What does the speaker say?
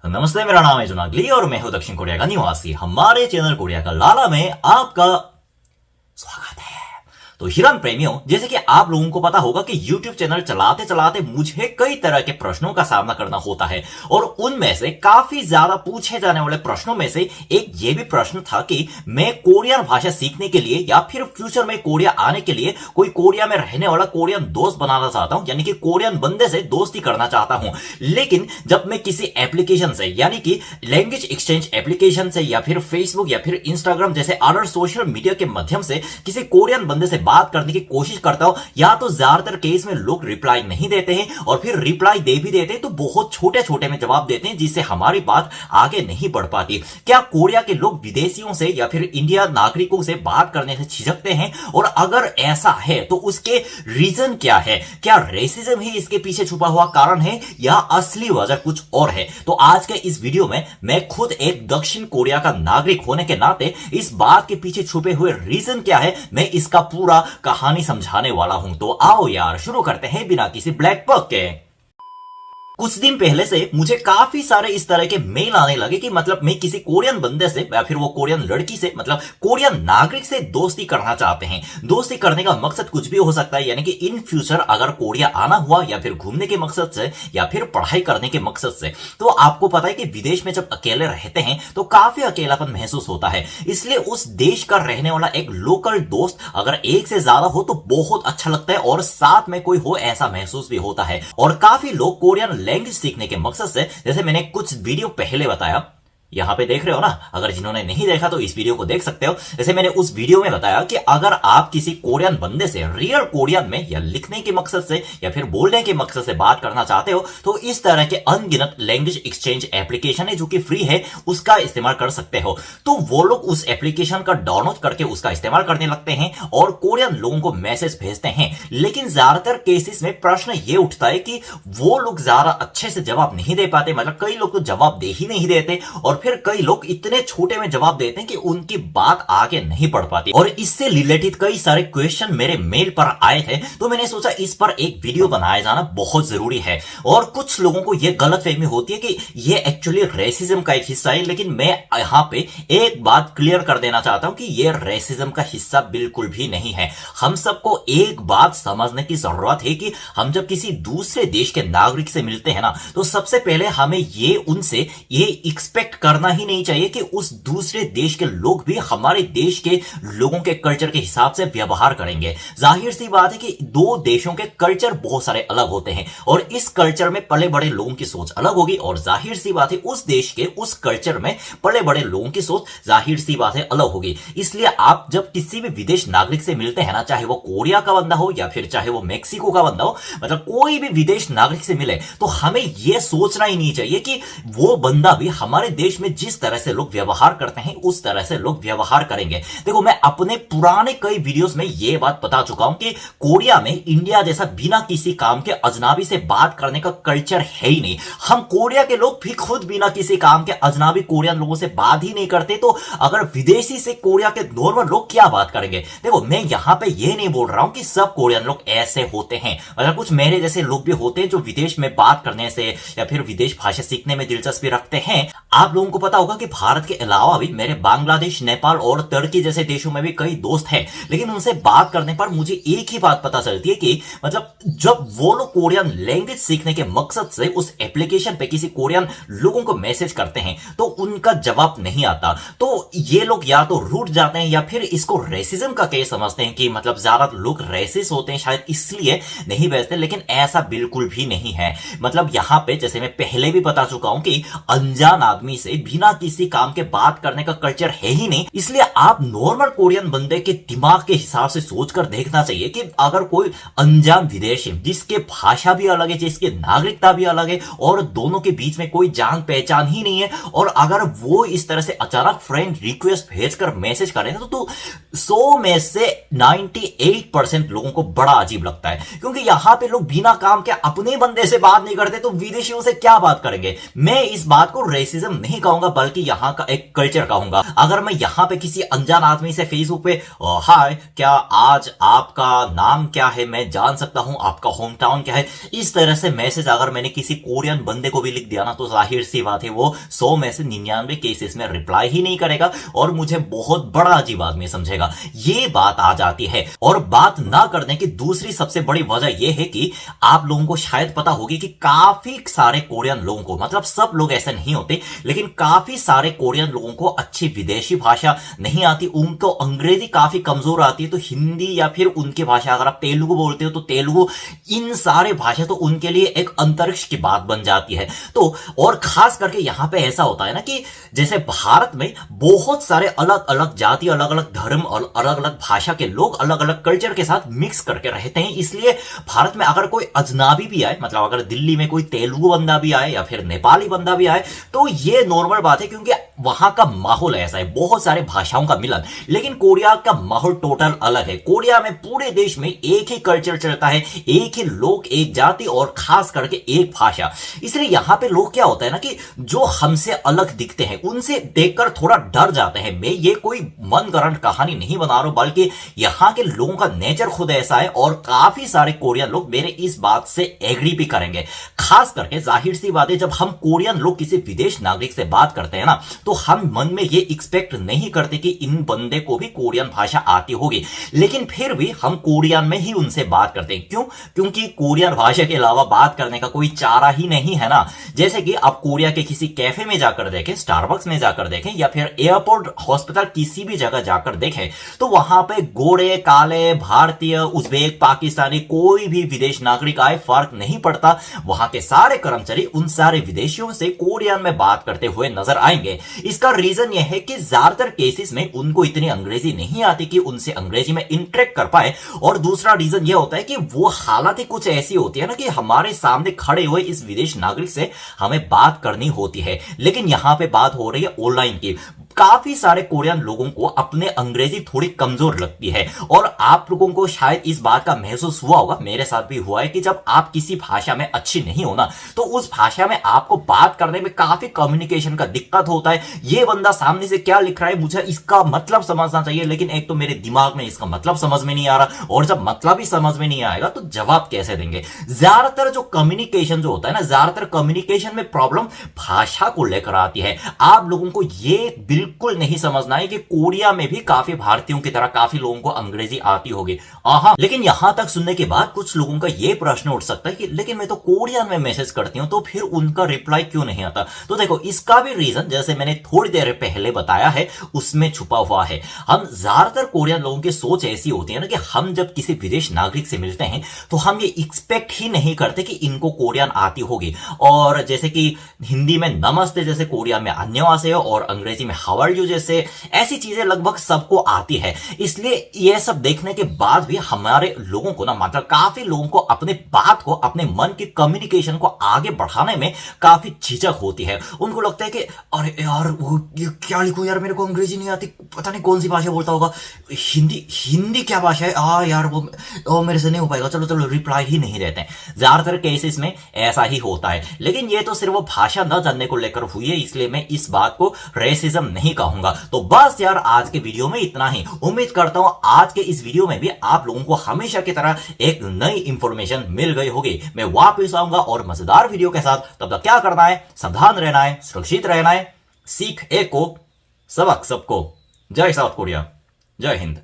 नमस्ते, मेरा नाम है जुनागली और मैं हूं दक्षिण कोरिया का निवासी। हमारे चैनल कोरिया का लाला में आपका स्वागत है। तो हिरन प्रेमियों, जैसे कि आप लोगों को पता होगा कि YouTube चैनल चलाते चलाते मुझे कई तरह के प्रश्नों का सामना करना होता है और उनमें से काफी ज्यादा पूछे जाने वाले प्रश्नों में से एक ये भी प्रश्न था कि मैं कोरियन भाषा सीखने के लिए या फिर फ्यूचर में कोरिया आने के लिए कोई कोरिया में रहने वाला कोरियन दोस्त बनाना चाहता हूं, यानी कि कोरियन बंदे से दोस्ती करना चाहता हूं। लेकिन जब मैं किसी एप्लीकेशन से, यानी कि लैंग्वेज एक्सचेंज एप्लीकेशन से या फिर फेसबुक या फिर इंस्टाग्राम जैसे अदर सोशल मीडिया के माध्यम से किसी कोरियन बंदे से बात करने की कोशिश करता हूं, या तो ज्यादातर केस में लोग रिप्लाई नहीं देते हैं और फिर रिप्लाई दे भी देते हैं तो बहुत छोटे छोटे में जवाब देते हैं, जिससे हमारी बात आगे नहीं बढ़ पाती। क्या कोरिया के लोग विदेशियों से या फिर इंडिया नागरिकों से बात करने से झिझकते हैं? और अगर ऐसा है तो उसके रीजन क्या है? क्या रेसिज्म ही इसके पीछे छुपा हुआ कारण है या असली वजह कुछ और है? तो आज के इस वीडियो में मैं खुद एक दक्षिण कोरिया का नागरिक होने के नाते इस बात के पीछे छुपे हुए रीजन क्या है, मैं इसका पूरा कहानी समझाने वाला हूं। तो आओ यार, शुरू करते हैं बिना किसी ब्लैक बक के। कुछ दिन पहले से मुझे काफी सारे इस तरह के मेल आने लगे कि मतलब मैं किसी कोरियन बंदे से या फिर वो कोरियन लड़की से, मतलब कोरियन नागरिक से दोस्ती करना चाहते हैं। दोस्ती करने का मकसद कुछ भी हो सकता है, यानी कि इन फ्यूचर अगर कोरिया आना हुआ या फिर घूमने के मकसद से या फिर पढ़ाई करने के मकसद से। तो आपको पता है कि विदेश में जब अकेले रहते हैं तो काफी अकेलापन महसूस होता है, इसलिए उस देश का रहने वाला एक लोकल दोस्त अगर एक से ज्यादा हो तो बहुत अच्छा लगता है और साथ में कोई हो ऐसा महसूस भी होता है। और काफी लोग कोरियन लैंग्वेज सीखने के मकसद से, जैसे मैंने कुछ वीडियो पहले बताया, यहां पे देख रहे हो ना, अगर जिन्होंने नहीं देखा तो इस वीडियो को देख सकते हो। जैसे मैंने उस वीडियो में बताया कि अगर आप किसी कोरियन बंदे से रियल कोरियन में या लिखने के मकसद से या फिर बोलने के मकसद से बात करना चाहते हो तो इस तरह के अनगिनत लैंग्वेज एक्सचेंज एप्लीकेशन है जो कि फ्री है, उसका इस्तेमाल कर सकते हो। तो वो लोग उस एप्लीकेशन का डाउनलोड करके उसका इस्तेमाल करने लगते हैं और कोरियन लोगों को मैसेज भेजते हैं। लेकिन ज्यादातर केसेस में प्रश्न ये उठता है कि वो लोग ज्यादा अच्छे से जवाब नहीं दे पाते, मतलब कई लोग तो जवाब दे ही नहीं देते और फिर कई लोग इतने छोटे में जवाब देते हैं कि उनकी बात आगे नहीं बढ़ पाती। और इससे रिलेटेड कई सारे क्वेश्चन मेरे मेल पर आए थे, तो मैंने सोचा इस पर एक वीडियो बनाया जाना बहुत जरूरी है। और कुछ लोगों को यह गलतफहमी होती है कि यह एक्चुअली रेसिज्म का एक हिस्सा है, लेकिन मैं यहां पे एक बात क्लियर कर देना चाहता हूं कि यह रेसिज्म का हिस्सा बिल्कुल भी नहीं है। हम सबको एक बात समझने की जरूरत है कि हम जब किसी दूसरे देश के नागरिक से मिलते हैं ना, तो सबसे पहले हमें उनसे ये एक्सपेक्ट करना ही नहीं चाहिए कि उस दूसरे देश के लोग भी हमारे देश के लोगों के कल्चर के हिसाब से व्यवहार करेंगे। जाहिर सी बात है कि दो देशों के कल्चर बहुत सारे अलग होते हैं और इस कल्चर में पले बड़े लोगों की सोच अलग होगी और जाहिर सी बात है उस देश के उस कल्चर में पले बड़े लोगों की सोच जाहिर सी बात है अलग होगी। इसलिए आप जब किसी भी विदेश नागरिक से मिलते हैं ना, चाहे वो कोरिया का बंदा हो या फिर चाहे वो मेक्सिको का बंदा हो, मतलब कोई भी विदेश नागरिक से मिले तो हमें यह सोचना ही नहीं चाहिए कि वो बंदा भी हमारे देश में जिस तरह से लोग व्यवहार करते हैं उस तरह से लोग व्यवहार करेंगे। देखो, मैं अपने पुराने कई वीडियोस में यह बात बता चुका हूं कि कोरिया में इंडिया जैसा बिना किसी काम के अजनबी से बात करने का कल्चर है ही नहीं। हम कोरिया के लोग भी खुद बिना किसी काम के अजनबी कोरियन लोगों से बात ही नहीं करते, तो अगर विदेशी से कोरिया के नॉर्मल लोग क्या बात करेंगे? देखो, मैं यहां पर यह नहीं बोल रहा हूं कि सब कोरियन लोग ऐसे होते हैं, मतलब कुछ मेरे जैसे लोग भी होते हैं जो विदेश में बात करने से या फिर विदेश भाषा सीखने में दिलचस्पी रखते हैं। आप लोगों को पता होगा कि भारत के अलावा भी मेरे बांग्लादेश, नेपाल और तुर्की जैसे देशों में भी कई दोस्त हैं, लेकिन उनसे बात करने पर मुझे एक ही बात पता चलती है कि मतलब जब वो लोग कोरियन लैंग्वेज सीखने के मकसद से उस एप्लीकेशन पे किसी कोरियन लोगों को मैसेज करते हैं तो उनका जवाब नहीं आता, तो ये लोग या तो रूठ जाते हैं या फिर इसको रेसिज्म का केस समझते हैं कि मतलब ज्यादा लोग रेसिस्ट होते हैं शायद इसलिए नहीं भेजते, लेकिन ऐसा बिल्कुल भी नहीं है। मतलब यहां पे जैसे मैं पहले भी बता चुका हूं कि अनजान आदमी से बिना किसी काम के बात करने का कल्चर है ही नहीं, इसलिए आप नॉर्मल कोरियन बंदे के दिमाग के हिसाब से सोचकर देखना चाहिए कि अगर कोई अनजान विदेशी जिसके भाषा भी अलग है, जिसकी नागरिकता भी अलग है और दोनों के बीच में कोई जान पहचान ही नहीं है, और अगर वो इस तरह से अचानक फ्रेंड रिक्वेस्ट भेजकर मैसेज करें तो 100 में से 98% लोगों को बड़ा अजीब लगता है, क्योंकि यहां पे लोग बिना काम के अपने बंदे से बात नहीं करते तो विदेशियों से क्या बात करेंगे। मैं इस बात को रेसिज्म नहीं कहूंगा बल्कि यहाँ का एक कल्चर कहूंगा। अगर मैं यहाँ पे किसी अनजान आदमी से फेसबुक पे हाय क्या आज आपका नाम क्या है, मैं जान सकता हूं आपका होम टाउन क्या है, इस तरह से मैसेज अगर मैंने किसी कोरियन बंदे को भी लिख दिया ना, तो जाहिर सी बात है वो 100 में से 99 केसेस में रिप्लाई ही नहीं करेगा और मुझे बहुत बड़ा अजीब आदमी समझेगा। ये बात आ जाती है। और बात ना करने की दूसरी सबसे बड़ी वजह यह है कि आप लोगों को शायद पता होगी कि काफी सारे कोरियन लोगों को, मतलब सब लोग ऐसे नहीं होते, लेकिन काफी सारे कोरियन लोगों को अच्छी विदेशी भाषा नहीं आती, उनको अंग्रेजी काफी कमजोर आती है, तो हिंदी या फिर उनकी भाषा, अगर आप तेलुगु बोलते हो तो तेलुगु, इन सारे भाषा तो उनके लिए एक अंतरिक्ष की बात बन जाती है। तो और खास करके यहां पे ऐसा होता है ना कि जैसे भारत में बहुत सारे अलग अलग जाति, अलग अलग धर्म और अलग अलग भाषा के लोग अलग अलग कल्चर के साथ मिक्स करके रहते हैं, इसलिए भारत में अगर कोई अजनबी भी आए, मतलब अगर दिल्ली में कोई तेलुगु बंदा भी आए या फिर नेपाली बंदा भी आए, तो ये नॉर्मल बात है क्योंकि वहां का माहौल ऐसा है, बहुत सारे भाषाओं का मिलन। लेकिन कोरिया का माहौल टोटल अलग है। कोरिया में पूरे देश में एक ही कल्चर चलता है, एक ही लोग, एक जाति और खास करके एक भाषा। इसलिए यहां पे लोग क्या होता है ना कि जो हमसे अलग दिखते हैं उनसे देखकर थोड़ा डर जाते हैं। मैं ये कोई मनगढ़ंत कहानी नहीं बना रहा हूं, बल्कि यहां के लोगों का नेचर खुद ऐसा है और काफी सारे कोरियन लोग मेरे इस बात से एग्री भी करेंगे। खास करके जाहिर सी बात है, जब हम कोरियन लोग किसी विदेश नागरिक से बात करते हैं ना, तो हम मन में ये एक्सपेक्ट नहीं करते कि इन बंदे को भी कोरियन भाषा आती होगी, लेकिन फिर भी हम कोरियन में ही उनसे बात करते हैं। क्यों? क्योंकि कोरियन भाषा के अलावा बात करने का कोई चारा ही नहीं है ना। जैसे कि आप कोरिया के किसी कैफे में जाकर देखें, स्टारबक्स में जाकर देखें या फिर एयरपोर्ट, हॉस्पिटल, किसी भी जगह जाकर देखें, तो वहां पे गोरे, काले, भारतीय, उज्बेक, पाकिस्तानी, कोई भी विदेश नागरिक आए फर्क नहीं पड़ता, वहां के सारे कर्मचारी उन सारे विदेशियों से कोरियन में बात करते हुए नजर आएंगे। इसका रीजन यह है कि ज्यादातर केसेस में उनको इतनी अंग्रेजी नहीं आती कि उनसे अंग्रेजी में इंटरेक्ट कर पाए, और दूसरा रीजन यह होता है कि वो हालत ही कुछ ऐसी होती है ना कि हमारे सामने खड़े हुए इस विदेश नागरिक से हमें बात करनी होती है। लेकिन यहां पे बात हो रही है ऑनलाइन की। काफी सारे कोरियन लोगों को अपने अंग्रेजी थोड़ी कमजोर लगती है, और आप लोगों को शायद इस बात का महसूस हुआ होगा, मेरे साथ भी हुआ है, कि जब आप किसी भाषा में अच्छी नहीं हो ना, तो उस भाषा में आपको बात करने में काफी कम्युनिकेशन का दिक्कत होता है। ये बंदा सामने से क्या लिख रहा है, मुझे इसका मतलब समझना चाहिए, लेकिन एक तो मेरे दिमाग में इसका मतलब समझ में नहीं आ रहा, और जब मतलब ही समझ में नहीं आएगा तो जवाब कैसे देंगे। ज्यादातर जो कम्युनिकेशन जो होता है ना, ज्यादातर कम्युनिकेशन में प्रॉब्लम भाषा को लेकर आती है। आप लोगों को ये बिल्कुल नहीं समझना है कि कोरिया में भी काफी भारतीयों की तरह काफी लोगों को अंग्रेजी आती होगी। लेकिन यहां तक सुनने के बाद कुछ लोगों का यह प्रश्न उठ सकता है कि लेकिन मैं तो कोरियन में मैसेज करती हूं, तो फिर उनका रिप्लाई क्यों नहीं आता। तो देखो, इसका भी रीजन जैसे मैंने थोड़ी देर पहले बताया है उसमें छुपा हुआ है। हम ज्यादातर कोरियन लोगों की सोच ऐसी होती है ना कि हम जब किसी विदेश नागरिक से मिलते हैं तो हम ये एक्सपेक्ट ही नहीं करते कि इनको कोरियन आती होगी। और जैसे कि हिंदी में नमस्ते जैसे कोरिया में अन्यवासेयो और अंग्रेजी में हाउ आर यू जैसे ऐसी चीजें लगभग सबको आती है। इसलिए यह सब देखने के बाद भी हमारे लोगों को ना, मतलब काफी लोगों को अपने बात को, अपने मन की कम्युनिकेशन को आगे बढ़ाने में काफी झिझक होती है। उनको लगता है कि अरे यार वो क्या लिखूं यार, मेरे को अंग्रेजी नहीं आती, पता नहीं कौन सी भाषा बोलता होगा, हिंदी क्या भाषा है, यार वो मेरे से नहीं हो पाएगा, चलो चलो रिप्लाई ही नहीं देते हैं। ज्यादातर केसेस में ऐसा ही होता है। लेकिन ये तो सिर्फ वो भाषा न जानने को लेकर हुई है, इसलिए मैं इस बात को रेसिज्म नहीं कहूंगा। तो बस यार आज के वीडियो में इतना ही। उम्मीद करता हूं आज के इस वीडियो में भी आप लोगों को हमेशा की तरह एक नई इंफॉर्मेशन मिल गई होगी। मैं वापस आऊंगा और मजेदार वीडियो के साथ। तब तक क्या करना है, सावधान रहना है, सुरक्षित रहना है। सीख एक को, सबक सबको। जय साउथ कोरिया, जय हिंद।